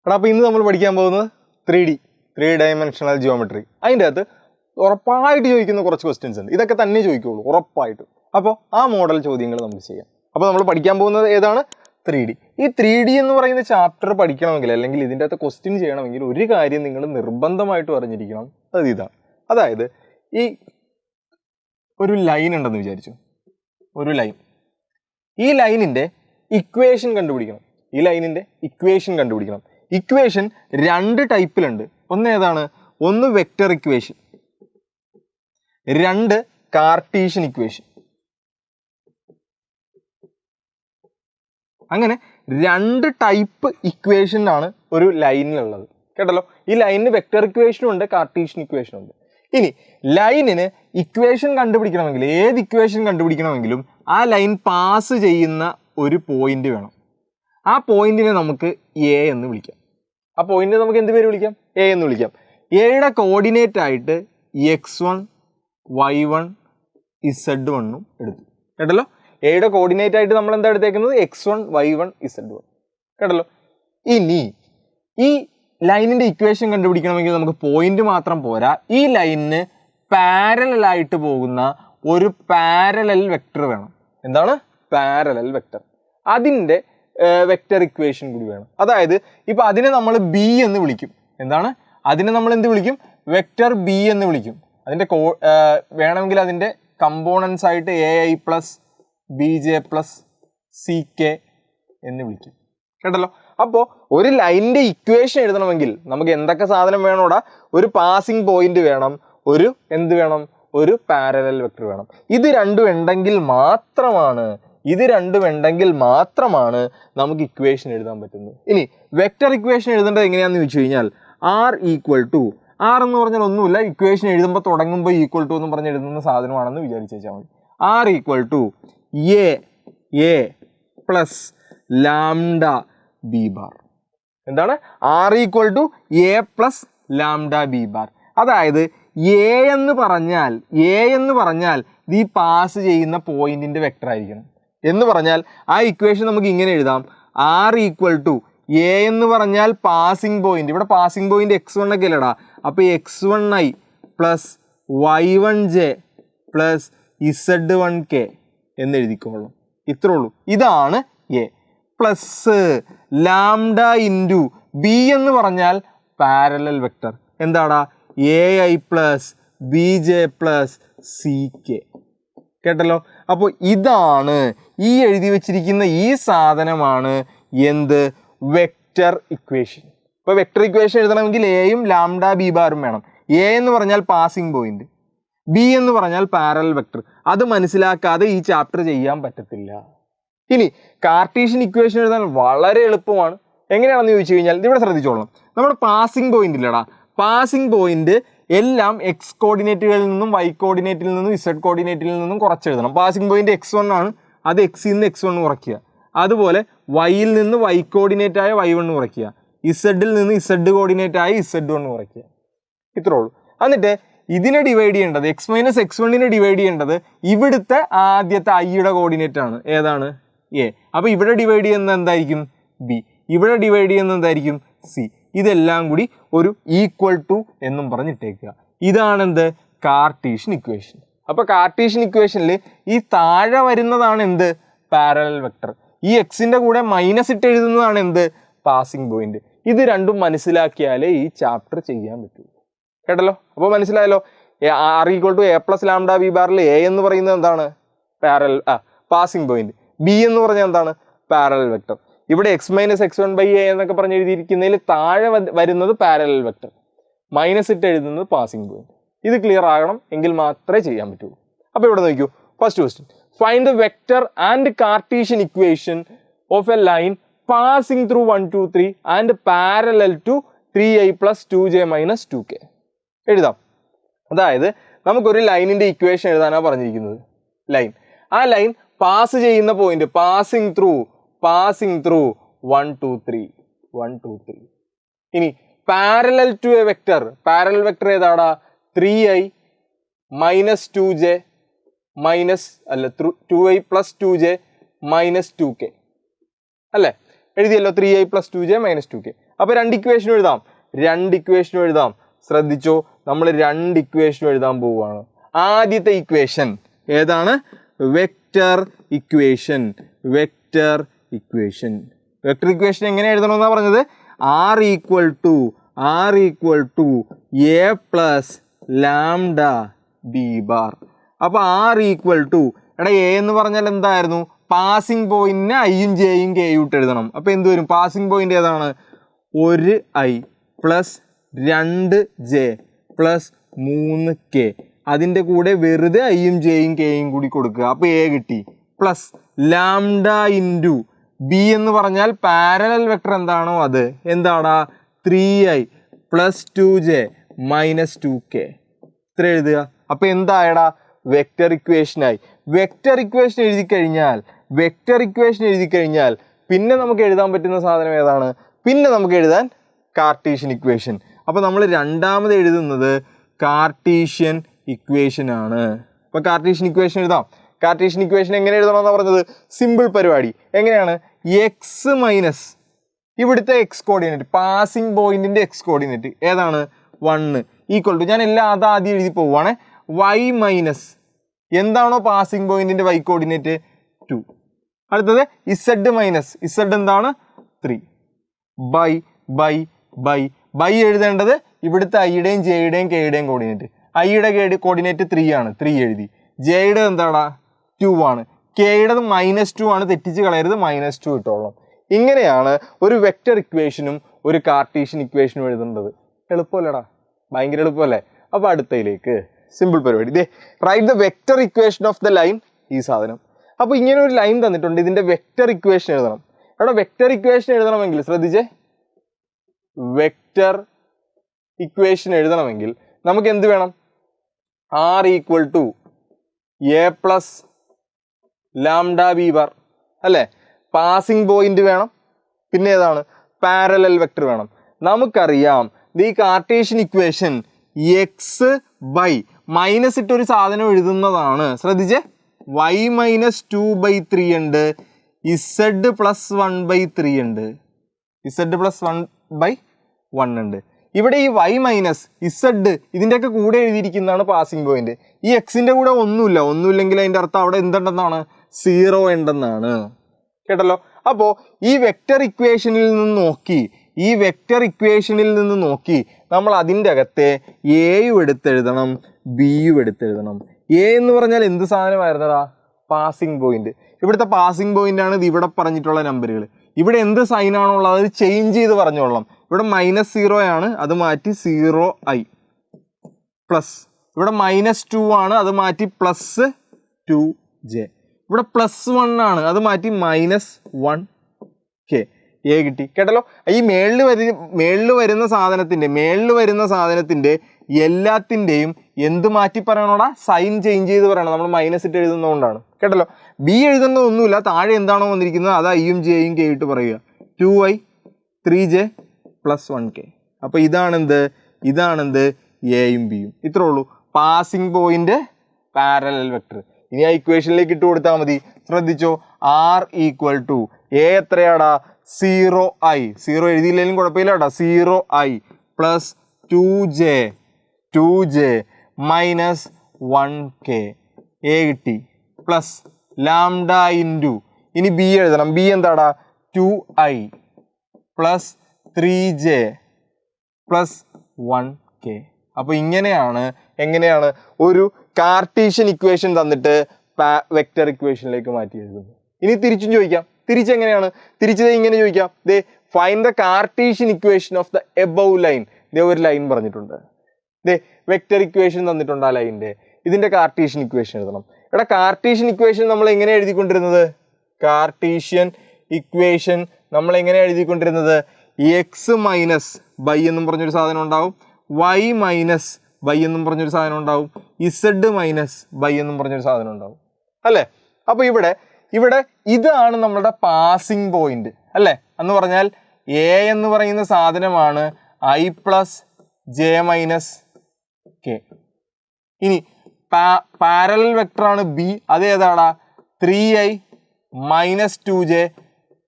എടാ അപ്പോൾ ഇന്ന് നമ്മൾ പഠിക്കാൻ പോകുന്നത് 3 ഡയമെൻഷണൽ ജിയോമെട്രി. അതിൻ്റെ അകത്ത് ഉറപ്പായിട്ട് ചോദിക്കുന്ന കുറച്ച് ക്വസ്റ്റ്യൻസ് ഉണ്ട്. ഇതൊക്കെ തന്നെ ചോദിക്കുകയുള്ളൂ ഉറപ്പായിട്ട്. അപ്പോൾ ആ മോഡൽ ചോദ്യങ്ങൾ നമുക്ക് ചെയ്യാം. അപ്പോൾ നമ്മൾ പഠിക്കാൻ പോകുന്നത് ഏതാണ്? 3D. ഈ 3D എന്ന് പറയുന്ന ചാപ്റ്റർ പഠിക്കണമെങ്കിൽ അല്ലെങ്കിൽ ഇതിൻ്റെ അകത്ത് ക്വസ്റ്റ്യൻ ചെയ്യണമെങ്കിൽ ഒരു കാര്യം നിങ്ങൾ നിർബന്ധമായിട്ടും അറിഞ്ഞിരിക്കണം. അത് ഇതാണ്. അതായത് ഈ ഒരു ലൈൻ ഉണ്ടെന്ന് വിചാരിച്ചു. ഒരു ലൈൻ. ഈ ലൈനിൻ്റെ ഇക്വേഷൻ കണ്ടുപിടിക്കണം. ഇക്വേഷൻ 2 ടൈപ്പിലുണ്ട്. ഒന്ന് ഏതാണ്? ഒന്ന് വെക്റ്റർ ഇക്വേഷൻ, 2 കാർട്ടീഷ്യൻ ഇക്വേഷൻ. അങ്ങനെ 2 ടൈപ്പ് ഇക്വേഷനാണ് ഒരു ലൈനിലുള്ളത്. കേട്ടല്ലോ? ഈ ലൈനിന് വെക്റ്റർ ഇക്വേഷനും ഉണ്ട്, കാർട്ടീഷ്യൻ ഇക്വേഷനും ഉണ്ട്. ഇനി ലൈനിന് ഇക്വേഷൻ കണ്ടുപിടിക്കണമെങ്കിൽ, ഏത് ഇക്വേഷൻ കണ്ടുപിടിക്കണമെങ്കിലും ആ ലൈൻ പാസ് ചെയ്യുന്ന ഒരു പോയിന്റ് വേണം. ആ പോയിന്റിനെ നമുക്ക് എ എന്ന് വിളിക്കാം. ആ പോയിന്റിനെ നമുക്ക് എന്ത് പേര് വിളിക്കാം? എ എന്ന് വിളിക്കാം. എയുടെ കോർഡിനേറ്റ് ആയിട്ട് x1 y1 z1 എടുത്തു. കേട്ടല്ലോ? എയുടെ കോർഡിനേറ്റ് ആയിട്ട് നമ്മൾ എന്താ എടുത്തേക്കുന്നത്? x1 y1 z1. കേട്ടല്ലോ? ഇനി ഈ ലൈനിന്റെ ഇക്വേഷൻ കണ്ടുപിടിക്കണമെങ്കിൽ നമുക്ക് പോയിന്റ് മാത്രം പോരാ. ഈ ലൈനിന് പാരലലായിട്ട് പോകുന്ന ഒരു പാരലൽ വെക്റ്റർ വേണം. എന്താണ്? Parallel vector. അതിൻ്റെ വെക്റ്റർ ഇക്വേഷൻ കൂടി വേണം. അതായത് ഇപ്പൊ അതിനെ നമ്മൾ ബി എന്ന് വിളിക്കും. എന്താണ്? അതിനെ നമ്മൾ എന്ത് വിളിക്കും? വെക്റ്റർ ബി എന്ന് വിളിക്കും. അതിൻ്റെ വേണമെങ്കിൽ അതിൻ്റെ കമ്പോണൻസ് ആയിട്ട് AI plus BJ plus CK എന്ന് വിളിക്കും. കേട്ടല്ലോ? അപ്പോൾ ഒരു ലൈനിൻ്റെ ഇക്വേഷൻ എഴുതണമെങ്കിൽ നമുക്ക് എന്തൊക്കെ സാധനം വേണോടാ? ഒരു പാസിംഗ് പോയിന്റ് വേണം, ഒരു എന്ത് വേണം? ഒരു പാരലൽ വെക്റ്റർ വേണം. ഇത് രണ്ടും ഉണ്ടെങ്കിൽ മാത്രമാണ് നമുക്ക് ഇക്വേഷൻ എഴുതാൻ പറ്റുന്നത്. ഇനി വെക്റ്റർ ഇക്വേഷൻ എഴുതേണ്ടത് എങ്ങനെയാണെന്ന് ചോദിച്ചു കഴിഞ്ഞാൽ R എന്ന് പറഞ്ഞാൽ ഒന്നുമില്ല, ഇക്വേഷൻ എഴുതുമ്പോൾ തുടങ്ങുമ്പോൾ ഈക്വൽ ടു എന്ന് പറഞ്ഞ് എഴുതുന്ന സാധനമാണെന്ന് വിചാരിച്ചു വെച്ചാൽ മതി. R A plus lambda B bar. എന്താണ്? R A plus lambda B bar. അതായത് A എന്ന് പറഞ്ഞാൽ ഈ പാസ് ചെയ്യുന്ന പോയിന്റിന്റെ വെക്റ്റർ ആയിരിക്കണം. എന്ന് പറഞ്ഞാൽ ആ ഇക്വേഷൻ നമുക്ക് ഇങ്ങനെ എഴുതാം. R A എന്ന് പറഞ്ഞാൽ പാസിംഗ് പോയിന്റ്. ഇവിടെ പാസിംഗ് പോയിന്റ് x1 ഒക്കെ അല്ലടാ. അപ്പോൾ x1i plus y1j plus z1k എന്ന് എഴുതിക്കോളും. ഇത്രേ ഉള്ളൂ. ഇതാണ് A. Plus lambda into B എന്ന് പറഞ്ഞാൽ പാരലൽ വെക്റ്റർ. എന്താടാ? AI plus BJ plus CK. കേട്ടല്ലോ? അപ്പോൾ ഇതാണ് ഈ എഴുതി വെച്ചിരിക്കുന്ന ഈ സാധനമാണ് എന്ത്? Vector equation. ഇപ്പോൾ വെക്റ്റർ ഇക്വേഷൻ എഴുതണമെങ്കിൽ എയും ലാംഡ ബി ബാറും വേണം. എ എന്ന് പറഞ്ഞാൽ പാസിംഗ് പോയിന്റ്, ബി എന്ന് പറഞ്ഞാൽ പാരലൽ വെക്റ്റർ. അത് മനസ്സിലാക്കാതെ ഈ ചാപ്റ്റർ ചെയ്യാൻ പറ്റത്തില്ല. ഇനി കാർട്ടീഷ്യൻ ഇക്വേഷൻ എഴുതാൻ വളരെ എളുപ്പമാണ്. എങ്ങനെയാണെന്ന് ചോദിച്ചു കഴിഞ്ഞാൽ ഇവിടെ ശ്രദ്ധിച്ചോളണം. നമ്മുടെ പാസിംഗ് പോയിന്റ് ഇല്ലടാ, പാസിംഗ് പോയിന്റ് എല്ലാം എക്സ് കോർഡിനേറ്റുകളിൽ നിന്നും വൈ കോർഡിനേറ്റിൽ നിന്നും ഇസഡ് കോർഡിനേറ്റിൽ നിന്നും കുറച്ചെഴുതണം. പാസിംഗ് പോയിന്റ് x1 ആണ്, അത് എക്സിൽ നിന്ന് x1 കുറയ്ക്കുക. അതുപോലെ വൈയിൽ നിന്ന് വൈ കോർഡിനേറ്റ് ആയ y1 കുറയ്ക്കുക, ഇസഡിൽ നിന്ന് ഇസഡ് കോർഡിനേറ്റ് ആയ z1 കുറയ്ക്കുക. ഇത്രേ ഉള്ളൂ. എന്നിട്ട് ഇതിനെ ഡിവൈഡ് ചെയ്യേണ്ടത് x-x1നെ ഡിവൈഡ് ചെയ്യേണ്ടത് ഇവിടുത്തെ ആദ്യത്തെ ഐയുടെ കോർഡിനേറ്റ് ആണ്. ഏതാണ്? A. അപ്പോൾ ഇവിടെ ഡിവൈഡ് ചെയ്യുന്നത് എന്തായിരിക്കും? B. ഇവിടെ ഡിവൈഡ് ചെയ്യുന്നത് എന്തായിരിക്കും? C. ഇതെല്ലാം കൂടി ഒരു ഈക്വൽ ടു എന്നും പറഞ്ഞിട്ടേക്കുക. ഇതാണെന്ത്? Cartesian equation. അപ്പോൾ കാർട്ടീഷ്യൻ ഇക്വേഷനിൽ ഈ താഴെ വരുന്നതാണ് എന്ത്? Parallel vector. ഈ എക്സിൻ്റെ കൂടെ മൈനസ് ഇട്ട് എഴുതുന്നതാണ് എന്ത്? Passing point. ഇത് രണ്ടും മനസ്സിലാക്കിയാലേ ഈ ചാപ്റ്റർ ചെയ്യാൻ പറ്റൂ. കേട്ടല്ലോ? അപ്പോൾ മനസ്സിലായല്ലോ. R A plus lambda B ബാറിൽ A എന്ന് പറയുന്നത് എന്താണ്? Passing point. B എന്ന് പറഞ്ഞാൽ എന്താണ്? Parallel vector. ഇവിടെ x-x1/a എന്നൊക്കെ പറഞ്ഞ് എഴുതിയിരിക്കുന്നതിൽ താഴെ വരുന്നത് പാരലൽ വെക്റ്റർ, മൈനസ് ഇട്ട് എഴുതുന്നത് പാസിംഗ് പോയിന്റ്. ഇത് ക്ലിയർ ആകണം, എങ്കിൽ മാത്രമേ ചെയ്യാൻ പറ്റുള്ളൂ. അപ്പോൾ ഇവിടെ നോക്കൂ. First question, find the vector and Cartesian equation of a line passing through 1 2 3 and parallel to 3i plus 2j minus 2k. എഴുതാം. അതായത് നമുക്കൊരു ലൈനിൻ്റെ ഇക്വേഷൻ എഴുതാനാണ് പറഞ്ഞിരിക്കുന്നത്. ലൈൻ, ആ ലൈൻ പാസ് ചെയ്യുന്ന പോയിന്റ്, പാസിംഗ് ത്രൂ 1 2 3. ഇനി parallel to a vector, parallel vector ഏതാടാ? 3i minus 2j minus 2i plus 2j minus 2k അല്ലേ? എഴുതിയല്ലോ 3i plus 2j minus 2k. അപ്പോൾ രണ്ട് ഇക്വേഷനും എഴുതാം. ശ്രദ്ധിച്ചോ, നമ്മൾ രണ്ട് ഇക്വേഷനും എഴുതാൻ പോവുകയാണ്. ആദ്യത്തെ ഇക്വേഷൻ ഏതാണ്? വെക്റ്റർ ഇക്വേഷൻ എങ്ങനെ എഴുതണമെന്നാണ് പറഞ്ഞത്? R equal to A plus lambda b bar. അപ്പോൾ R equal to എടാ A എന്ന് പറഞ്ഞാൽ എന്തായിരുന്നു? പാസിംഗ് പോയിന്റിന് ഐയും ജെയും കെയും ഇട്ട് എഴുതണം. അപ്പോൾ എന്ത് വരും? പാസിംഗ് പോയിന്റ് ഏതാണ്? 1i plus 2j plus 3k. അതിൻ്റെ കൂടെ വെറുതെ ഐയും ജെയും കെയും കൂടി കൊടുക്കുക. അപ്പോൾ A കിട്ടി. പ്ലസ് ലാംഡ ഇൻറ്റു ബി എന്ന് പറഞ്ഞാൽ പാരലൽ വെക്ടർ എന്താണോ അത്. എന്താടാ? 3i plus 2j minus 2k. ഇത്ര എഴുതുക. അപ്പോൾ എന്തായടാ? വെക്റ്റർ ഇക്വേഷനായി. വെക്റ്റർ ഇക്വേഷൻ എഴുതി കഴിഞ്ഞാൽ പിന്നെ നമുക്ക് എഴുതാൻ പറ്റുന്ന സാധനം ഏതാണ്? പിന്നെ നമുക്ക് എഴുതാൻ കാർട്ടീഷ്യൻ ഇക്വേഷൻ. അപ്പോൾ നമ്മൾ രണ്ടാമത് എഴുതുന്നത് കാർട്ടീഷ്യൻ ഇക്വേഷൻ ആണ്. അപ്പോൾ കാർട്ടീഷ്യൻ ഇക്വേഷൻ എഴുതാം. കാർട്ടീഷ്യൻ ഇക്വേഷൻ എങ്ങനെ എഴുതണമെന്നാണ് പറഞ്ഞത്? സിമ്പിൾ പരിപാടി. എങ്ങനെയാണ്? എക്സ് മൈനസ് ഇവിടുത്തെ എക്സ് കോർഡിനേറ്റ്, പാസിംഗ് പോയിന്റിന്റെ എക്സ് കോർഡിനേറ്റ് ഏതാണ്? 1 ഈക്വൽ ടു, ഞാൻ എല്ലാം ആദ്യം എഴുതി പോവുകയാണെ, വൈ മൈനസ് എന്താണോ പാസിംഗ് പോയിന്റിന്റെ വൈ കോർഡിനേറ്റ് 2. അടുത്തത് ഇസഡ് മൈനസ് ഇസഡ് എന്താണ്? 3. ബൈ എഴുതേണ്ടത് ഇവിടുത്തെ ഐയുടെയും ജെയുടെയും കെയുടെയും കോർഡിനേറ്റ്. ഐയുടെ കോർഡിനേറ്റ് 3 ആണ്, 3 എഴുതി. ജെയുടെ എന്താടാ? 2 ആണ്. കെയുടെ -2 ആണ്, തെറ്റിച്ച് കളയരുത്, -2 ഇട്ടോളാം. ഇങ്ങനെയാണ് ഒരു വെക്റ്റർ ഇക്വേഷനും ഒരു കാർട്ടീഷ്യൻ ഇക്വേഷനും എഴുതേണ്ടത്. എളുപ്പമല്ലേടാ? ഭയങ്കര എളുപ്പമല്ലേ? അപ്പോൾ അടുത്തയിലേക്ക് സിമ്പിൾ പരിപാടി. ഇതേ write the vector equation of the line. ഈ സാധനം. അപ്പോൾ ഇങ്ങനെ ഒരു ലൈൻ തന്നിട്ടുണ്ട്, ഇതിൻ്റെ വെക്റ്റർ ഇക്വേഷൻ എഴുതണം. അവിടെ വെക്റ്റർ ഇക്വേഷൻ എഴുതണമെങ്കിൽ ശ്രദ്ധിച്ചേ, വെക്റ്റർ ഇക്വേഷൻ എഴുതണമെങ്കിൽ നമുക്ക് എന്ത് വേണം? R equal to A plus lambda b bar അല്ലേ? പാസിംഗ് പോയിന്റ് വേണം. പിന്നെ ഏതാണ്? പാരലൽ വെക്ടർ വേണം. നമുക്കറിയാം ഈ Cartesian equation x by minus ഇട്ടൊരു സാധനം എഴുതുന്നതാണ്. ശ്രദ്ധിച്ചേ, y മൈനസ് 2/3 ഉണ്ട്, ഇസഡ് പ്ലസ് 1/3 ഉണ്ട്, ഇസഡ് പ്ലസ് 1/1 ഉണ്ട്. ഇവിടെ ഈ y മൈനസ് ഇസഡ് ഇതിൻ്റെയൊക്കെ കൂടെ എഴുതിയിരിക്കുന്നതാണ് പാസിംഗ് പോയിന്റ്. ഈ എക്സിൻ്റെ കൂടെ ഒന്നുമില്ലെങ്കിൽ അതിൻ്റെ അർത്ഥം അവിടെ എന്തുണ്ടെന്നാണ്? 0 ഉണ്ടെന്നാണ്. കേട്ടല്ലോ? അപ്പോൾ ഈ വെക്റ്റർ ഇക്വേഷനിൽ നിന്ന് നോക്കി നമ്മൾ അതിൻ്റെ അകത്തെ എയും എടുത്തെഴുതണം, ബിയും എടുത്തെഴുതണം. എ എന്ന് പറഞ്ഞാൽ എന്ത് സാധനമായിരുന്നടാ? Passing point. ഇവിടുത്തെ പാസിംഗ് പോയിന്റ് ആണ് ഇത്. ഇവിടെ പറഞ്ഞിട്ടുള്ള നമ്പറുകൾ ഇവിടെ എന്ത് സൈനാണോ ഉള്ളത് അത് ചേഞ്ച് ചെയ്ത് പറഞ്ഞോളാം. ഇവിടെ -0 ആണ്, അത് മാറ്റി 0i പ്ലസ്. ഇവിടെ -2 ആണ്, അത് മാറ്റി പ്ലസ് 2j. ഇവിടെ +1 ആണ്, അത് മാറ്റി -1k. എ കിട്ടി. കേട്ടല്ലോ? ഈ മേളിൽ വരുന്ന സാധനത്തിന്റെ എല്ലാത്തിൻ്റെയും എന്ത് മാറ്റി പറയണോടാ? സൈൻ ചേഞ്ച് ചെയ്ത് പറയണം. നമ്മൾ മൈനസ് ഇട്ട് എഴുതുന്നതുകൊണ്ടാണ്. കേട്ടല്ലോ? ബി എഴുതുന്നതൊന്നുമില്ല, താഴെ എന്താണോ വന്നിരിക്കുന്നത് അത് ഐയും ജെയും കെ ഇട്ട് പറയുക. 2i 3j plus 1k. അപ്പോൾ ഇതാണെന്ത് എയും ബിയും. ഇത്രേ ഉള്ളൂ. Passing point, parallel vector. ഇനി ആ ഇക്വേഷനിലേക്ക് ഇട്ട് കൊടുത്താൽ മതി. ശ്രദ്ധിച്ചോ, R equal to എ എത്രയാടാ? 0i. 0 എഴുതിയില്ലെങ്കിലും കുഴപ്പമില്ല കേട്ടോ. 0i plus 2j minus 1k. A കിട്ടി. പ്ലസ് ലാംഡ ഇൻറ്റു, ഇനി ബി എഴുതണം. ബി എന്താടാ? 2i plus 3j plus 1k. അപ്പോൾ എങ്ങനെയാണ് ഒരു കാർട്ടീഷ്യൻ ഇക്വേഷൻ തന്നിട്ട് വെക്റ്റർ ഇക്വേഷനിലേക്ക് മാറ്റി എഴുതുന്നത്. ഇനി തിരിച്ചും ചോദിക്കാം. തിരിച്ചെങ്ങനെയാണ്? ഇങ്ങനെ ചോദിക്കാം. ദേ find the Cartesian equation of the above line. ദേ ഒരു ലൈൻ പറഞ്ഞിട്ടുണ്ട്. ദേ വെക്റ്റർ ഇക്വേഷൻ തന്നിട്ടുണ്ട് ആ ലൈനിൻ്റെ. ഇതിൻ്റെ കാർട്ടീഷ്യൻ ഇക്വേഷൻ എഴുതണം. എടാ കാർട്ടീഷ്യൻ ഇക്വേഷൻ നമ്മൾ എങ്ങനെ എഴുതിക്കൊണ്ടിരുന്നത്? എക്സ് മൈനസ് ബൈ എന്നും പറഞ്ഞൊരു സാധനം ഉണ്ടാവും, വൈ മൈനസ് ബൈ എന്നും പറഞ്ഞൊരു സാധനം ഉണ്ടാവും, ഇസഡ് മൈനസ് ബൈ എന്നും പറഞ്ഞൊരു സാധനം ഉണ്ടാവും അല്ലേ? അപ്പോൾ ഇവിടെ ഇതാണ് നമ്മളുടെ പാസിംഗ് പോയിന്റ് അല്ലേ? എന്ന് പറഞ്ഞാൽ എ എന്ന് പറയുന്ന സാധനമാണ് i plus J minus K. ഇനി പാരലൽ വെക്ടർ ആണ് ബി. അത് ഏതാടാ? 3i minus 2j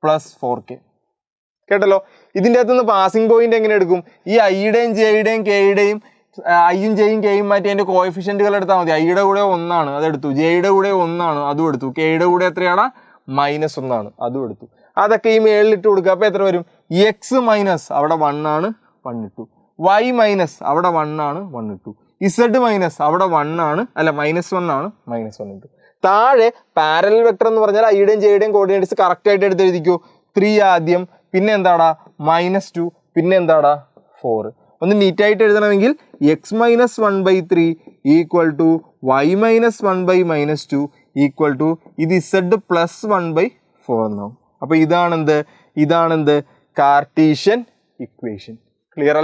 plus 4k. കേട്ടല്ലോ. ഇതിൻ്റെ അകത്തുനിന്ന് പാസിംഗ് പോയിന്റ് എങ്ങനെ എടുക്കും? ഈ ഐയുടെയും ജെയുടെയും കെയുടെയും ഐയും ജെയും കെയും മാറ്റി അതിൻ്റെ കോഎഫിഷ്യൻറ്റുകൾ എടുത്താൽ മതി. ഐയുടെ കൂടെ 1 ആണ്, അതെടുത്തു. ജെയുടെ കൂടെ 1 ആണ്, അതും എടുത്തു. കെയുടെ കൂടെ എത്രയാണ്? -1 ആണ്, അതും എടുത്തു. അതൊക്കെ ഈ മേളിലിട്ട് കൊടുക്കുക. അപ്പോൾ എത്ര വരും? എക്സ് മൈനസ് അവിടെ 1 ആണ്, 1 ഇട്ടു. വൈ മൈനസ് അവിടെ 1 ആണ്, 1 ഇട്ടു. ഇസഡ് മൈനസ് അവിടെ 1 ആണ്, അല്ല -1 ആണ്, -1 ഇട്ടു. താഴെ പാരലൽ വെക്ടർ എന്ന് പറഞ്ഞാൽ ഐയുടെയും ജെയുടെയും കോർഡിനേറ്റ്സ് കറക്റ്റ് ആയിട്ട് എടുത്ത് എഴുതിക്കോ. 3 ആദ്യം, പിന്നെ എന്താടാ -2, പിന്നെ എന്താടാ 4. ഒന്ന് നീറ്റായിട്ട് എഴുതണമെങ്കിൽ x - 1/3 equal to y - 1/-2 equal to ഇത് z + 1/4 എന്നാവും. അപ്പോൾ ഇതാണെന്ത് കാർട്ടീഷ്യൻ ഇക്വേഷൻ. ക്ലിയർ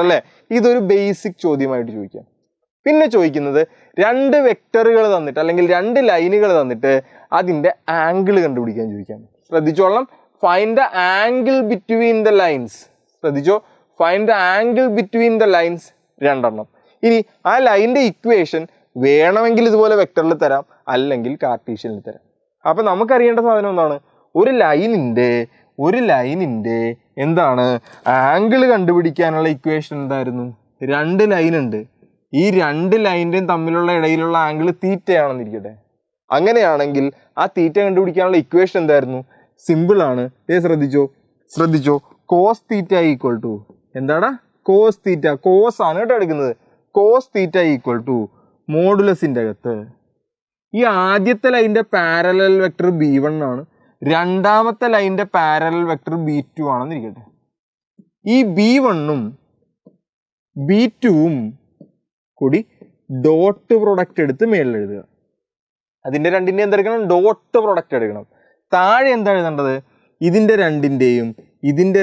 അല്ലേ? ഇതൊരു ബേസിക് ചോദ്യമായിട്ട് ചോദിക്കാം. പിന്നെ ചോദിക്കുന്നത് 2 വെക്ടറുകൾ തന്നിട്ട് അല്ലെങ്കിൽ 2 ലൈനുകൾ തന്നിട്ട് അതിൻ്റെ ആംഗിൾ കണ്ടുപിടിക്കാൻ ചോദിക്കാം. ശ്രദ്ധിച്ചോളണം. Find the angle between the lines. ശ്രദ്ധിച്ചോ, find the angle between the lines 2 എണ്ണം. ഇനി ആ ലൈനിൻ്റെ ഇക്വേഷൻ വേണമെങ്കിൽ ഇതുപോലെ വെക്ടറിൽ തരാം, അല്ലെങ്കിൽ കാർട്ടീഷ്യനിൽ തരാം. അപ്പം നമുക്കറിയേണ്ട സാധനം എന്താണ്? ഒരു ലൈനിൻ്റെ എന്താണ് ആംഗിൾ കണ്ടുപിടിക്കാനുള്ള ഇക്വേഷൻ എന്തായിരുന്നു? 2 ലൈനുണ്ട്. ഈ 2 ലൈനിൻ്റെയും തമ്മിലുള്ള ഇടയിലുള്ള ആംഗിൾ തീറ്റയാണെന്നിരിക്കട്ടെ. അങ്ങനെയാണെങ്കിൽ ആ തീറ്റ കണ്ടുപിടിക്കാനുള്ള ഇക്വേഷൻ എന്തായിരുന്നു? സിമ്പിളാണ്. ശ്രദ്ധിച്ചോ കോസ് തീറ്റ ഈക്വൽ ടു എന്താടാ? Cos theta. കോസ് ആണ് കേട്ടോ എടുക്കുന്നത്. കോസ് തീറ്റ ഈക്വൽ ടു മോഡുലസിൻ്റെ അകത്ത് ഈ ആദ്യത്തെ ലൈനിൻ്റെ പാരലൽ വെക്ടർ B1 ആണ്, രണ്ടാമത്തെ ലൈനിൻ്റെ പാരലൽ വെക്ടർ B2 ആണെന്നിരിക്കട്ടെ. ഈ B1ഉം B2ഉം കൂടി ഡോട്ട് പ്രൊഡക്റ്റ് എടുത്ത് മേളിൽ എഴുതുക. അതിൻ്റെ രണ്ടിൻ്റെ എന്തെടുക്കണം? ഡോട്ട് പ്രൊഡക്റ്റ് എടുക്കണം. താഴെ എന്താ എഴുതേണ്ടത്? ഇതിൻ്റെ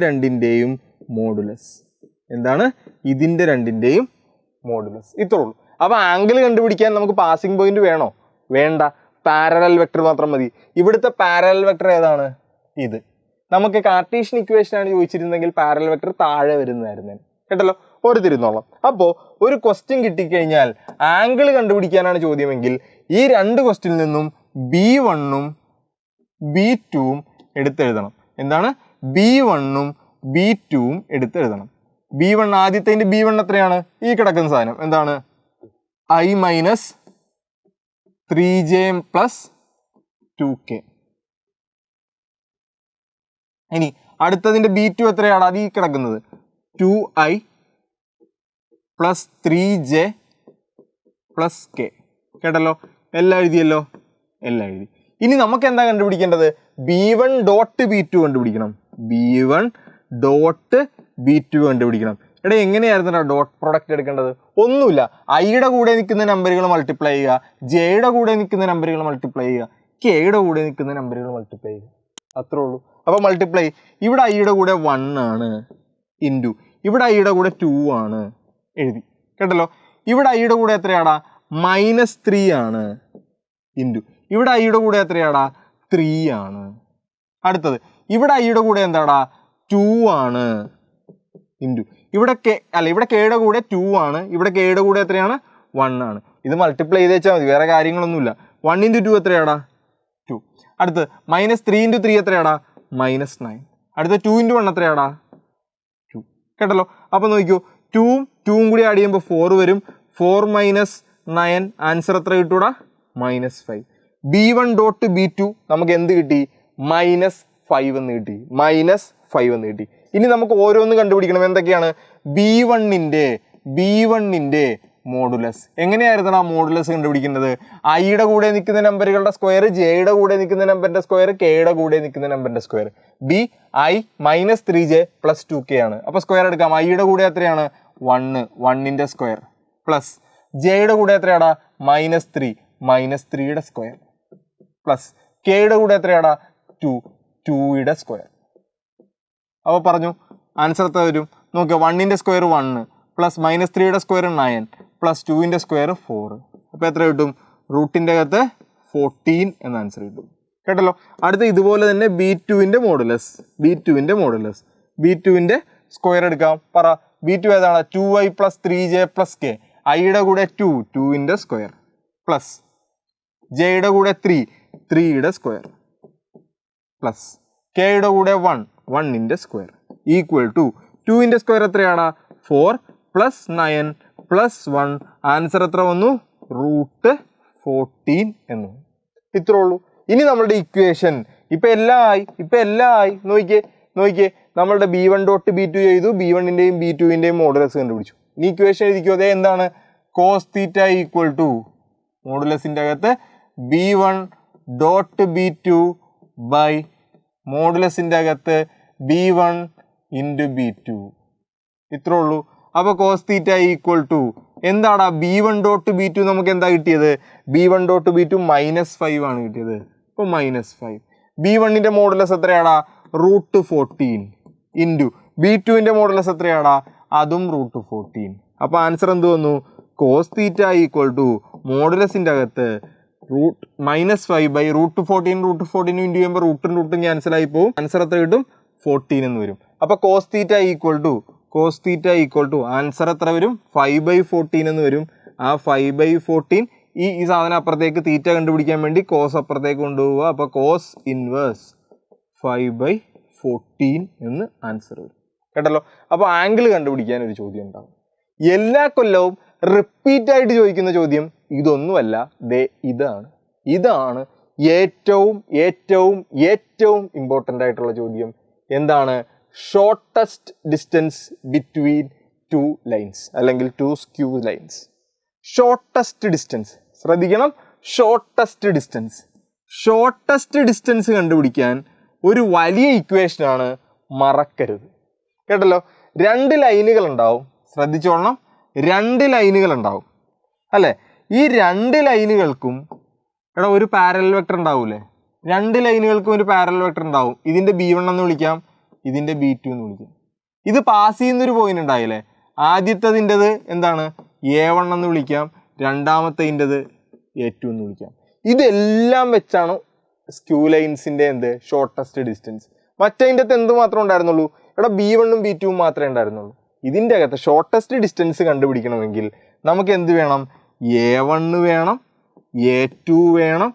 രണ്ടിൻ്റെയും മോഡുലസ്. എന്താണ്? ഇതിൻ്റെ രണ്ടിൻ്റെയും മോഡുലസ്. ഇത്രേ ഉള്ളൂ. അപ്പോൾ ആംഗിൾ കണ്ടുപിടിക്കാൻ നമുക്ക് പാസിംഗ് പോയിന്റ് വേണോ? വേണ്ട. പാരലൽ വെക്ടർ മാത്രം മതി. ഇവിടുത്തെ പാരലൽ വെക്ടർ ഏതാണ്? ഇത്. നമുക്ക് കാർട്ടീഷ്യൻ ഇക്വേഷൻ ആണ് ചോദിച്ചിരുന്നെങ്കിൽ പാരലൽ വെക്ടർ താഴെ വരുന്നതായിരുന്നു. കേട്ടല്ലോ, ഓർത്തിരുന്നോളാം. അപ്പോൾ ഒരു ക്വസ്റ്റ്യൻ കിട്ടിക്കഴിഞ്ഞാൽ ആംഗിൾ കണ്ടുപിടിക്കാനാണ് ചോദ്യമെങ്കിൽ ഈ 2 ക്വസ്റ്റ്യനിൽ നിന്നും B1ഉം B2ഉം എടുത്തെഴുതണം. എന്താണ്? B1ഉം B2ഉം എടുത്തെഴുതണം. B1 ആദ്യത്തെ B1 എത്രയാണ്? ഈ കിടക്കുന്ന സാധനം എന്താണ്? I - 3j + 2k. ഇനി അടുത്തതിൻ്റെ B2 എത്രയാണ്? അത് ഈ കിടക്കുന്നത് 2i + 3j + k. കേട്ടല്ലോ, എല്ലാം എഴുതിയല്ലോ, എല്ലാം എഴുതി. ഇനി നമുക്ക് എന്താ കണ്ടുപിടിക്കേണ്ടത്? B1 ഡോട്ട് B2 കണ്ടുപിടിക്കണം. B1 ഡോട്ട് B2 കണ്ടുപിടിക്കണം. എടാ എങ്ങനെയായിരുന്നു ഡോട്ട് പ്രൊഡക്റ്റ് എടുക്കേണ്ടത്? ഒന്നുമില്ല. ഐയുടെ കൂടെ നിൽക്കുന്ന നമ്പറുകൾ മൾട്ടിപ്ലൈ ചെയ്യുക, ജെയുടെ കൂടെ നിൽക്കുന്ന നമ്പറുകൾ മൾട്ടിപ്ലൈ ചെയ്യുക, കെയുടെ കൂടെ നിൽക്കുന്ന നമ്പറുകൾ മൾട്ടിപ്ലൈ ചെയ്യുക, അത്രേ ഉള്ളൂ. അപ്പോൾ മൾട്ടിപ്ലൈ. ഇവിടെ ഐയുടെ കൂടെ 1 ആണ് ഇൻറ്റു ഇവിടെ ഐയുടെ കൂടെ 2 ആണ് എഴുതി. കേട്ടല്ലോ. ഇവിടെ ഐയുടെ കൂടെ എത്രയാടാ? -3 ആണ് ഇൻറ്റു ഇവിടെ ഐയുടെ കൂടെ എത്രയാടാ? 3 ആണ്. അടുത്തത് ഇവിടെ ഐയുടെ കൂടെ എന്താടാ? 2 ആണ് ഇൻറ്റു ഇവിടെ കെയുടെ കൂടെ 2 ആണ്, ഇവിടെ കെയുടെ കൂടെ എത്രയാണ്? 1 ആണ്. ഇത് മൾട്ടിപ്ലൈ ചെയ്ത് വെച്ചാൽ മതി, വേറെ കാര്യങ്ങളൊന്നുമില്ല. 1 × 2 എത്രയാടാ? 2. അടുത്ത് -3 × 3 എത്രയാടാ? -9. അടുത്ത 2 × 1 എത്രയാടാ? 2. കേട്ടല്ലോ. അപ്പോൾ നോക്കിക്കോ, 2ഉം കൂടി ആഡ് ചെയ്യുമ്പോൾ 4 വരും. 4 - 9 ആൻസർ എത്ര കിട്ടൂടാ? -5. B1 ഡോട്ട് B2 നമുക്ക് എന്ത് കിട്ടി? -5 എന്ന് കിട്ടി. -5 എന്ന് കിട്ടി. ഇനി നമുക്ക് ഓരോന്ന് കണ്ടുപിടിക്കണം. എന്തൊക്കെയാണ്? B1ന്റെ മോഡുലസ്. എങ്ങനെയായിരുന്നു ആ മോഡുലസ് കണ്ടുപിടിക്കുന്നത്? ഐയുടെ കൂടെ നിൽക്കുന്ന നമ്പറുകളുടെ സ്ക്വയർ, ജെയുടെ കൂടെ നിൽക്കുന്ന നമ്പറിന്റെ സ്ക്വയർ, കെയുടെ കൂടെ നിൽക്കുന്ന നമ്പറിന്റെ സ്ക്വയർ. BI - 3j + 2k ആണ്. അപ്പോൾ സ്ക്വയർ എടുക്കാം. ഐയുടെ കൂടെ എത്രയാണ്? 1ന്റെ സ്ക്വയർ പ്ലസ് ജെയുടെ കൂടെ എത്രയാടാ? -3 -3യുടെ സ്ക്വയർ പ്ലസ് കെയുടെ കൂടെ എത്രയാടാ? 2യുടെ സ്ക്വയർ. അപ്പോൾ പറഞ്ഞു ആൻസർ എത്ര വരും? നോക്കുക, 1ന്റെ സ്ക്വയർ 1 പ്ലസ് -3യുടെ സ്ക്വയർ 9 പ്ലസ് 2ന്റെ സ്ക്വയർ 4. അപ്പോൾ എത്ര കിട്ടും? റൂട്ടിൻ്റെ അകത്ത് 14 എന്ന ആൻസർ കിട്ടും. കേട്ടല്ലോ. അടുത്ത ഇതുപോലെ തന്നെ B2ന്റെ മോഡുലസ്. സ്ക്വയർ എടുക്കാം. പറ, B2 ഏതാണ്? 2i + 3j + k. ഐയുടെ കൂടെ 2ന്റെ സ്ക്വയർ പ്ലസ് ജെയുടെ കൂടെ 3യുടെ സ്ക്വയർ പ്ലസ് കെയുടെ കൂടെ 1 1ന്റെ സ്ക്വയർ ഈക്വൽ ടു 2ന്റെ സ്ക്വയർ എത്രയാണ് 4 പ്ലസ് 9 പ്ലസ് 1 ആൻസർ എത്ര വന്നു √14 എന്ന്. ഇത്രേ ഉള്ളൂ. ഇനി നമ്മളുടെ ഇക്വേഷൻ ഇപ്പം എല്ലാം ആയി നോക്കിയേ നമ്മളുടെ B1 ഡോട്ട് B2 ചെയ്തു, B1ൻ്റെയും B2ൻ്റെയും മോഡുലസ് കണ്ടുപിടിച്ചു. ഇനി ഇക്വേഷൻ എഴുതിക്കോ. അതേ എന്താണ് കോസ് തീറ്റ ഈക്വൽ ടു മോഡുലസിൻ്റെ അകത്ത് B1 ഡോട്ട് B2 ബൈ മോഡുലസിൻ്റെ അകത്ത് B1 ഇൻറ്റു B2. ഇത്രേ ഉള്ളൂ. അപ്പോൾ കോസ് തീറ്റ ഈക്വൽ ടു എന്താടാ B1 ഡോട്ട് B2 നമുക്ക് എന്താ കിട്ടിയത് B1 ഡോട്ട് B2 -5 ആണ് കിട്ടിയത്. അപ്പോൾ -5 B1ൻ്റെ മോഡുലസ് എത്രയാടാ √14 ഇൻറ്റു B2ൻ്റെ മോഡുലസ് എത്രയാടാ അതും √14. അപ്പോൾ ആൻസർ എന്ത് വന്നു കോസ് തീറ്റ ഈക്വൽ ടു മോഡുലസിൻ്റെ അകത്ത് -5 ബൈ √14 ഇൻറ്റു ചെയ്യുമ്പോൾ റൂട്ടും ക്യാൻസലായി പോകും. ആൻസർ എത്ര കിട്ടും 14 എന്ന് വരും. അപ്പോൾ cos theta equal to answer എത്ര വരും 5/14 എന്ന് വരും. ആ 5/14 ഈ സാധനം അപ്പുറത്തേക്ക് തീറ്റ കണ്ടുപിടിക്കാൻ വേണ്ടി കോസ് അപ്പുറത്തേക്ക് കൊണ്ടുപോവുക. അപ്പോൾ കോസ് ഇൻവേഴ്സ് 5/14 എന്ന് ആൻസർ വരും. കേട്ടല്ലോ. അപ്പോൾ ആംഗിൾ കണ്ടുപിടിക്കാൻ ഒരു ചോദ്യം ഉണ്ടാവും. എല്ലാ കൊല്ലവും റിപ്പീറ്റ് ആയിട്ട് ചോദിക്കുന്ന ചോദ്യം ഇതൊന്നുമല്ല, ഇതാണ് ഏറ്റവും ഇമ്പോർട്ടൻ്റ് ആയിട്ടുള്ള ചോദ്യം. എന്താണ് ഷോർട്ടസ്റ്റ് ഡിസ്റ്റൻസ് ബിറ്റ്വീൻ 2 ലൈൻസ് അല്ലെങ്കിൽ 2 സ്ക്യൂ ലൈൻസ്. ഷോർട്ടസ്റ്റ് ഡിസ്റ്റൻസ് ശ്രദ്ധിക്കണം. ഷോർട്ടസ്റ്റ് ഡിസ്റ്റൻസ് കണ്ടുപിടിക്കാൻ ഒരു വലിയ ഇക്വേഷനാണ്, മറക്കരുത്. കേട്ടല്ലോ. 2 ലൈനുകൾ ഉണ്ടാവും, ശ്രദ്ധിച്ചോളണം. 2 ലൈനുകൾ ഉണ്ടാവും അല്ലേ. ഈ 2 ലൈനുകൾക്കും ഒരു പാരലൽ വെക്ടർ ഉണ്ടാവൂലേ. 2 ലൈനുകൾക്കും ഒരു പാരലൽ വെക്ടർ ഉണ്ടാവും. ഇതിൻ്റെ B1 എന്ന് വിളിക്കാം, ഇതിൻ്റെ B2 എന്ന് വിളിക്കാം. ഇത് പാസ് ചെയ്യുന്നൊരു പോയിന്റ് ഉണ്ടായില്ലേ. ആദ്യത്തതിൻ്റെത് എന്താണ് A1 എന്ന് വിളിക്കാം, രണ്ടാമത്തതിൻ്റെത് A2 എന്ന് വിളിക്കാം. ഇതെല്ലാം വെച്ചാണ് സ്ക്യൂ ലൈൻസിൻ്റെ ഷോർട്ടസ്റ്റ് ഡിസ്റ്റൻസ്. മറ്റതിൻ്റെ അകത്ത് എന്ത് മാത്രമേ ഉണ്ടായിരുന്നുള്ളൂ B1ഉം B2ഉം മാത്രമേ ഉണ്ടായിരുന്നുള്ളൂ. ഇതിൻ്റെ അകത്ത് ഷോർട്ടസ്റ്റ് ഡിസ്റ്റൻസ് കണ്ടുപിടിക്കണമെങ്കിൽ നമുക്ക് എന്ത് വേണം A1 വേണം, A2 വേണം,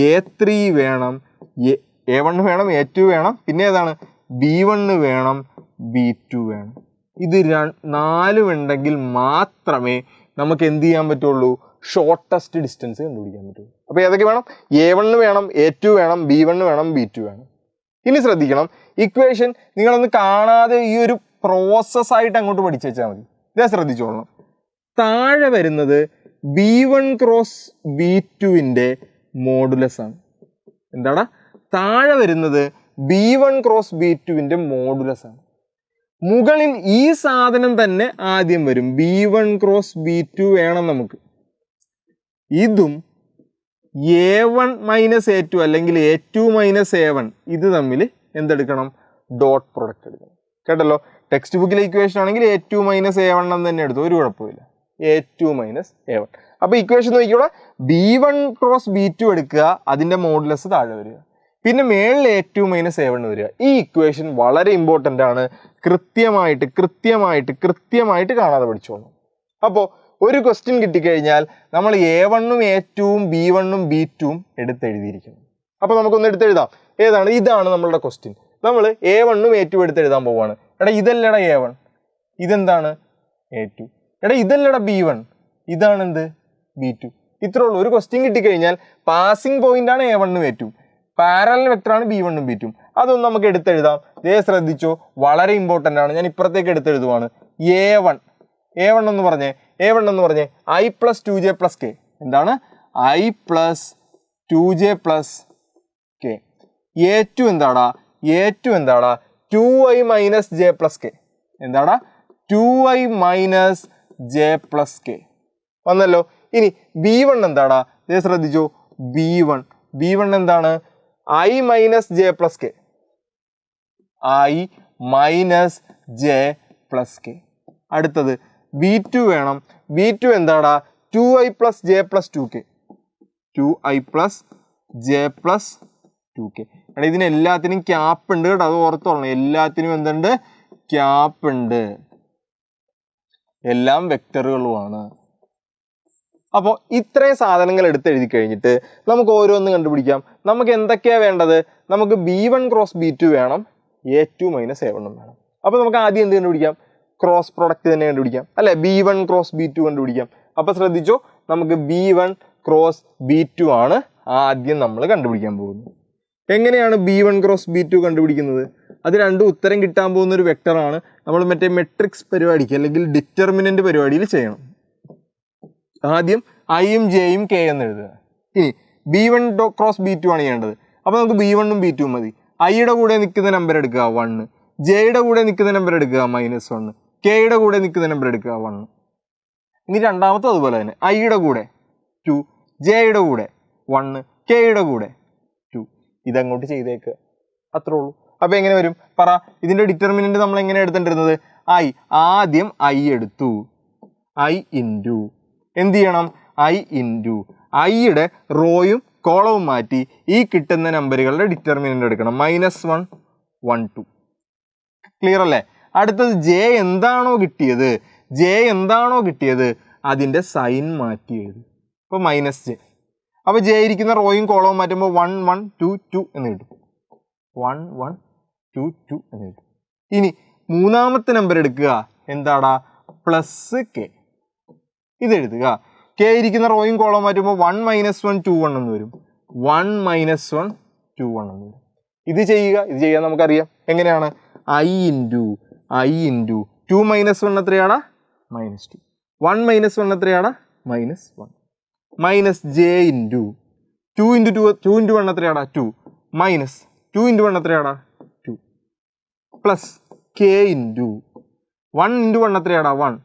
A3 വേണം, A1 വേണം, A2 വേണം, പിന്നെ ഏതാണ് B1 വേണം, B2 വേണം. ഇത് 4 ഉണ്ടെങ്കിൽ മാത്രമേ നമുക്ക് എന്ത് ചെയ്യാൻ പറ്റുള്ളൂ ഷോർട്ടസ്റ്റ് ഡിസ്റ്റൻസ് കണ്ടുപിടിക്കാൻ പറ്റുള്ളൂ. അപ്പോൾ ഏതൊക്കെ വേണം A1 വേണം, A2 വേണം, B1 വേണം, B2 വേണം. ഇനി ശ്രദ്ധിക്കണം, ഇക്വേഷൻ നിങ്ങളൊന്ന് കാണാതെ ഈ ഒരു പ്രോസസ്സായിട്ട് അങ്ങോട്ട് പഠിച്ചു വെച്ചാൽ മതി. ഇതാ ശ്രദ്ധിച്ചോളണം. താഴെ വരുന്നത് B1 ക്രോസ് B2ൻ്റെ മോഡുലസ് ആണ്. എന്താടാ താഴെ വരുന്നത് B1 ക്രോസ് B2ൻ്റെ മോഡുലസ് ആണ്. മുകളിൽ ഈ സാധനം തന്നെ ആദ്യം വരും. B1 ക്രോസ് B2 വേണം നമുക്ക്. ഇതും A1 മൈനസ് A2 അല്ലെങ്കിൽ A2 മൈനസ് A1 ഇത് തമ്മിൽ എന്തെടുക്കണം ഡോട്ട് പ്രൊഡക്റ്റ് എടുക്കണം. കേട്ടല്ലോ. ടെക്സ്റ്റ് ബുക്കിലെ ഇക്വേഷൻ ആണെങ്കിൽ A2 മൈനസ് A1 എന്ന് തന്നെ എടുത്തു, ഒരു കുഴപ്പമില്ല. A2 minus A1. അപ്പോൾ ഇക്വേഷൻ നോക്കിയോളെ B1 ക്രോസ് B2 എടുക്കുക, അതിൻ്റെ മോഡുലസ് താഴെ വരിക, പിന്നെ മേളിൽ A2 മൈനസ് A1 വരിക. ഈ ഇക്വേഷൻ വളരെ ഇമ്പോർട്ടൻ്റ് ആണ്. കൃത്യമായിട്ട് കാണാതെ പഠിച്ചോളൂ. അപ്പോൾ ഒരു ക്വസ്റ്റ്യൻ കിട്ടിക്കഴിഞ്ഞാൽ നമ്മൾ A1ഉം A2ഉം B1ഉം B2ഉം എടുത്തെഴുതിയിരിക്കണം. അപ്പോൾ നമുക്കൊന്ന് എടുത്തെഴുതാം. ഏതാണ് ഇതാണ് നമ്മളുടെ ക്വസ്റ്റ്യൻ. നമ്മൾ A1ഉം A2ഉം എടുത്തെഴുതാൻ പോവുകയാണ്. ഇതല്ലടാ A1, ഇതെന്താണ് A2. ഇതല്ലടാ B1, ഇതാണ് എന്ത് B2. ഇത്രേ ഉള്ളൂ. ഒരു ക്വസ്റ്റ്യൻ കിട്ടിക്കഴിഞ്ഞാൽ പാസിംഗ് പോയിന്റ് ആണ് A1ഉം A2ഉം, പാരലൽ വെക്ടറാണ് B1ഉം B2ഉം. അതൊന്നും നമുക്ക് എടുത്തെഴുതാം. ദേ ശ്രദ്ധിച്ചോ, വളരെ ഇമ്പോർട്ടൻ്റ് ആണ്. ഞാൻ ഇപ്പുറത്തേക്ക് എടുത്തെഴുതുവാണ്. A1 എന്ന് പറഞ്ഞേ I plus 2j plus k. എന്താണ് I plus 2j plus k. A2 എന്താടാ 2i minus j plus k. എന്താടാ 2i minus j plus k വന്നല്ലോ. ഇനി B1 എന്താടാ ദേ ശ്രദ്ധിച്ചോ, B1 എന്താണ് I minus j plus k. I minus j plus k. അടുത്തത് B2 വേണം. B2 എന്താടാ 2i plus j plus 2k. 2i plus j plus 2k. ഇതിനെല്ലാത്തിനും ക്യാപ്പ് ഉണ്ട് കേട്ടോ, അത് ഓർത്തോളണം. എല്ലാത്തിനും എന്തുണ്ട് ക്യാപ്പ് ഉണ്ട്, എല്ലാം വെക്ടറുകളുമാണ്. അപ്പോൾ ഇത്രയും സാധനങ്ങൾ എടുത്തെഴുതി കഴിഞ്ഞിട്ട് നമുക്ക് ഓരോന്ന് കണ്ടുപിടിക്കാം. നമുക്ക് എന്തൊക്കെയാണ് വേണ്ടത്? നമുക്ക് B1 ക്രോസ് B2 വേണം, A2 മൈനസ് A1 വേണം. അപ്പോൾ നമുക്ക് ആദ്യം എന്ത് കണ്ടുപിടിക്കാം? ക്രോസ് പ്രോഡക്റ്റ് തന്നെ കണ്ടുപിടിക്കാം അല്ലേ? B1 ക്രോസ് B2 കണ്ടുപിടിക്കാം. അപ്പോൾ ശ്രദ്ധിച്ചോ, നമുക്ക് B1 ക്രോസ് B2 ആണ് ആദ്യം നമ്മൾ കണ്ടുപിടിക്കാൻ പോകുന്നത്. എങ്ങനെയാണ് B1 ക്രോസ് B2 കണ്ടുപിടിക്കുന്നത്? അത് രണ്ടും ഉത്തരം കിട്ടാൻ പോകുന്ന ഒരു വെക്ടറാണ്. നമ്മൾ മറ്റേ മെട്രിക്സ് പരിപാടിക്ക് അല്ലെങ്കിൽ ഡിറ്റർമിനൻ്റ് പരിപാടിയിൽ ചെയ്യണം. ആദ്യം ഐയും ജെയും കെ എന്ന് എഴുതുക. ഇനി B1 ക്രോസ് B2 ആണ് ചെയ്യേണ്ടത്. അപ്പോൾ നമുക്ക് B1 ഉം B2 മതി. ഐയുടെ കൂടെ നിൽക്കുന്ന നമ്പർ എടുക്കുക 1, ജെയുടെ കൂടെ നിൽക്കുന്ന നമ്പർ എടുക്കുക -1, കെയുടെ കൂടെ നിൽക്കുന്ന നമ്പർ എടുക്കുക 1. ഇനി രണ്ടാമത്തെ അതുപോലെ തന്നെ ഐയുടെ കൂടെ 2, ജെയുടെ കൂടെ 1, കെയുടെ കൂടെ 2. ഇതങ്ങോട്ട് ചെയ്തേക്കുക, അത്രേ ഉള്ളൂ. അപ്പോൾ എങ്ങനെ വരും പറ? ഇതിൻ്റെ ഡിറ്റർമിനൻ്റ് നമ്മൾ എങ്ങനെ എടുത്തിട്ടിരുന്നത്? ആദ്യം ഐ എടുത്തു. ഐ ഇൻറ്റു എന്ത് ചെയ്യണം? ഐ ഇൻറ്റു ഐയുടെ റോയും കോളവും മാറ്റി ഈ കിട്ടുന്ന നമ്പറുകളുടെ ഡിറ്റർമിനൻ്റ് എടുക്കണം. -1, 1, 2. ക്ലിയർ അല്ലേ? അടുത്തത് ജെ എന്താണോ കിട്ടിയത് അതിൻ്റെ സൈൻ മാറ്റി എഴുതും. അപ്പോൾ -j. അപ്പോൾ ജെ ഇരിക്കുന്ന റോയും കോളവും മാറ്റുമ്പോൾ 1, 1, 2, 2 എന്ന് കിട്ടും. 1, 1, 2, 2 എന്ന് കിട്ടും. ഇനി മൂന്നാമത്തെ നമ്പർ എടുക്കുക. എന്താടാ? +k. ഇതെഴുതുക. കെ ഇരിക്കുന്ന റോയും കോളവും മാറ്റുമ്പോൾ 1, -1, 2, 1 എന്ന് വരും. 1, -1, 2, 1 എന്ന് വരും. ഇത് ചെയ്യാൻ നമുക്കറിയാം. എങ്ങനെയാണ്? I into 2 - 1 എത്രയാടാ? -2. 1 - 1 എത്രയാടാ? -1. -j into 2 × 1 എത്രയാടാ? 2. -2 × 1 എത്രയാടാ? 2. Plus k into 1 × 1 എത്രയാടാ? 1.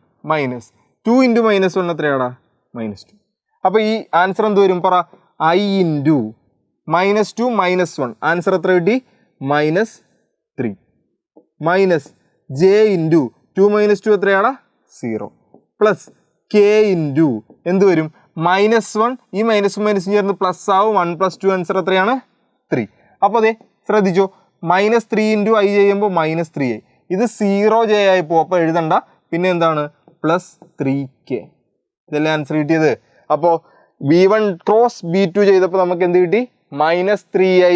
-2 × -1 എത്രയാടാ? -2. അപ്പോൾ ഈ ആൻസർ എന്ത് വരും പറ? I into -2 - 1. ആൻസർ എത്ര കിട്ടി? -3. j into 2 - 2 എത്രയാടാ? 0. Plus k into എന്ത് വരും? -1. ഈ -ഉം ചേർന്ന് പ്ലസ് ആവും. 1 + 2 ആൻസർ എത്രയാണ്? 3. അപ്പോൾ അതെ ശ്രദ്ധിച്ചോ, -3 × i ചെയ്യുമ്പോൾ -3i. ഇത് 0j ആയി പോകും. അപ്പോൾ എഴുതണ്ട. പിന്നെ എന്താണ്? +3k. ഇതല്ലേ ആൻസർ കിട്ടിയത്. അപ്പോൾ B1 ക്രോസ് B2 ചെയ്തപ്പോൾ നമുക്ക് എന്ത് കിട്ടി? -3i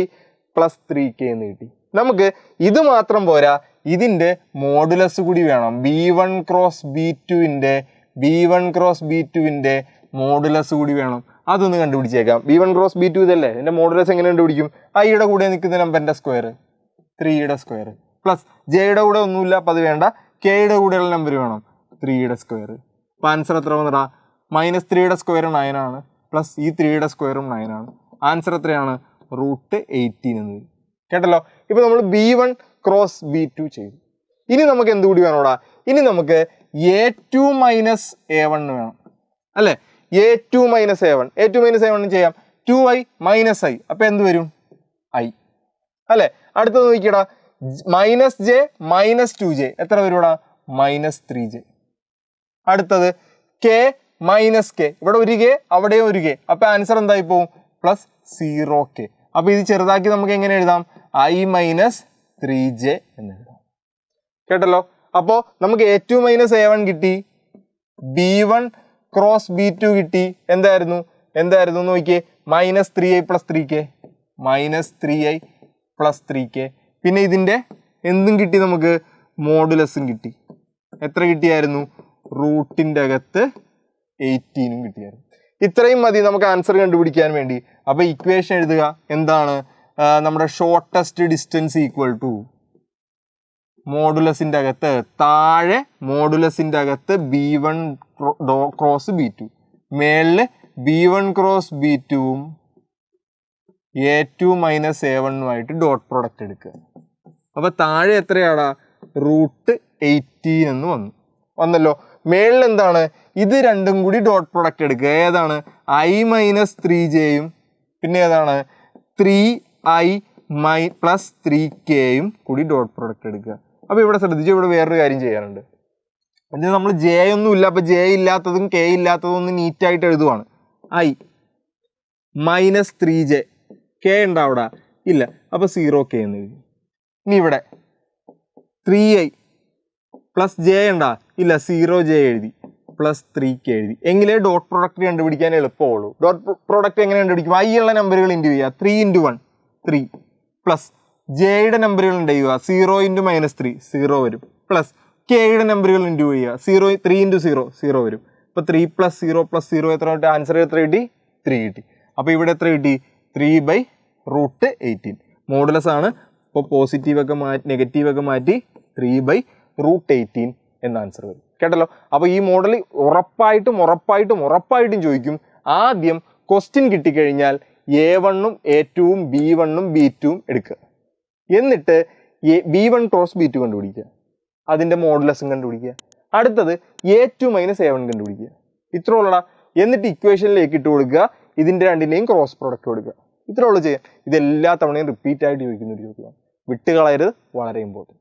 + 3k എന്ന് കിട്ടി. നമുക്ക് ഇത് മാത്രം പോരാ, ഇതിൻ്റെ മോഡുലസ് കൂടി വേണം. B1 ക്രോസ് B2-ൻ്റെ മോഡുലസ് കൂടി വേണം. അതൊന്ന് കണ്ടുപിടിച്ചേക്കാം. B1 ക്രോസ് B2 ഇതല്ലേ, ഇതിൻ്റെ മോഡുലസ് എങ്ങനെ കണ്ടുപിടിക്കും? ഐയുടെ കൂടെ നിൽക്കുന്ന നമ്പറിൻ്റെ സ്ക്വയർ 3യുടെ സ്ക്വയർ പ്ലസ് ജെയുടെ കൂടെ ഒന്നുമില്ല, അപ്പോൾ അത് വേണ്ട. കെയുടെ കൂടെയുള്ള നമ്പർ വേണം 3യുടെ സ്ക്വയർ. അപ്പോൾ ആൻസർ എത്ര വന്നിടാ? -3യുടെ സ്ക്വയർ 9 ആണ്, പ്ലസ് ഈ 3യുടെ സ്ക്വയറും 9 ആണ്. ആൻസർ എത്രയാണ്? √18 എന്ന് വരും. കേട്ടല്ലോ. ഇപ്പോൾ നമ്മൾ B1 ക്രോസ് B2 ചെയ്തു. ഇനി നമുക്ക് എന്തുകൂടി വേണോടാ? ഇനി നമുക്ക് A2 - A1 വേണം അല്ലേ? A2 - A1 ചെയ്യാം. 2i - i. അപ്പോൾ എന്ത് വരും? i അല്ലേ? അടുത്തത് നോക്കിയടാ, -j - 2j എത്ര വരുവാടാ? -3j. അടുത്തത് k - k. ഇവിടെ ഒരു k, അവിടെയും ഒരു k. അപ്പോൾ ആൻസർ എന്തായി പോവും? +0k. അപ്പോൾ ഇത് ചെറുതാക്കി നമുക്ക് എങ്ങനെ എഴുതാം? i - 3j എന്ന് എഴുതാം. കേട്ടല്ലോ. അപ്പോൾ നമുക്ക് A2 - A1 കിട്ടി, B1 ക്രോസ് B2 കിട്ടി. എന്തായിരുന്നു നോക്കിയേ? -3i + 3k. -3i + 3k. പിന്നെ ഇതിൻ്റെ എന്തും കിട്ടി നമുക്ക്? മോഡുലസും കിട്ടി. എത്ര കിട്ടിയായിരുന്നു? റൂട്ടിൻ്റെ അകത്ത് 18 കിട്ടിയായിരുന്നു. ഇത്രയും മതി നമുക്ക് ആൻസർ കണ്ടുപിടിക്കാൻ വേണ്ടി. അപ്പോൾ ഇക്വേഷൻ എഴുതുക. എന്താണ്? നമ്മുടെ ഷോർട്ടസ്റ്റ് ഡിസ്റ്റൻസ് ഈക്വൽ ടു മോഡുലസിൻ്റെ അകത്ത് താഴെ മോഡുലസിൻ്റെ അകത്ത് B1 ക്രോസ് B2, മേളിൽ B1 ക്രോസ് B2-ഉം A2 - A1-ഉമായിട്ട് ഡോട്ട് പ്രോഡക്റ്റ് എടുക്കുക. അപ്പോൾ താഴെ എത്രയാടാ? √18 എന്ന് വന്നല്ലോ. മേളിൽ എന്താണ്? ഇത് രണ്ടും കൂടി ഡോട്ട് പ്രോഡക്റ്റ് എടുക്കുക. ഏതാണ്? i - 3jയും പിന്നെ ഏതാണ്? 3i + 3kയും കൂടി ഡോട്ട് പ്രോഡക്റ്റ് എടുക്കുക. അപ്പോൾ ഇവിടെ ശ്രദ്ധിച്ചു, ഇവിടെ വേറൊരു കാര്യം ചെയ്യാനുണ്ട്. ഇത് നമ്മൾ ജെ ഒന്നും ഇല്ല, അപ്പോൾ ജെ ഇല്ലാത്തതും കെ ഇല്ലാത്തതും ഒന്ന് നീറ്റായിട്ട് എഴുതുവാണ്. i - 3j. കെ ഉണ്ടോ അവിടെ? ഇല്ല. അപ്പോൾ 0k എന്ന് എഴുതി. ഇനി ഇവിടെ 3i + j ഉണ്ടാ? ഇല്ല. 0j എഴുതി +3k എഴുതി. എങ്കിലേ ഡോട്ട് പ്രോഡക്റ്റ് കണ്ടുപിടിക്കാൻ എളുപ്പമുള്ളൂ. ഡോട്ട് പ്രോഡക്റ്റ് എങ്ങനെ കണ്ടുപിടിക്കും? i ഉള്ള നമ്പറുകൾ ഇൻറ്റു ചെയ്യുക. 3 × 1 3 പ്ലസ് ജെയുടെ നമ്പറുകൾ ഉണ്ട് ചെയ്യുക 0 × -3 0 വരും, പ്ലസ് കെയുടെ നമ്പറുകൾ ഇൻറ്റു ചെയ്യുക 3 × 0 0 വരും. ഇപ്പോൾ 3 + 0 + 0 എത്ര കിട്ടി? ആൻസർ എത്ര കിട്ടി? 3 കിട്ടി. അപ്പോൾ ഇവിടെ എത്ര കിട്ടി? 3/√18. മോഡുലസ് ആണ്. ഇപ്പോൾ പോസിറ്റീവൊക്കെ മാറ്റി നെഗറ്റീവൊക്കെ മാറ്റി 3/√18 എന്ന ആൻസർ വരും. കേട്ടല്ലോ. അപ്പോൾ ഈ മോഡൽ ഉറപ്പായിട്ടും ചോദിക്കും. ആദ്യം ക്വസ്റ്റ്യൻ കിട്ടിക്കഴിഞ്ഞാൽ A1ഉം A2ഉം B1ഉം B2ഉം എടുക്കുക. എന്നിട്ട് B1 ക്രോസ് B2 കണ്ടുപിടിക്കുക, അതിൻ്റെ മോഡുലസും കണ്ടുപിടിക്കുക. അടുത്തത് A2 - A1 കണ്ടുപിടിക്കുക. ഇത്ര ഉള്ളടാ. എന്നിട്ട് ഇക്വേഷനിലേക്ക് ഇട്ട് കൊടുക്കുക, ഇതിൻ്റെ രണ്ടിൻ്റെയും ക്രോസ് പ്രോഡക്റ്റ് കൊടുക്കുക. ഇത്ര ഉള്ളു ചെയ്യാൻ. ഇതെല്ലാ തവണയും റിപ്പീറ്റ് ആയിട്ട് ചോദിക്കുന്ന ഒരു ചോദ്യമാണ്. വിട്ടുകളയരുത്, വളരെ ഇമ്പോർട്ടൻറ്റ്.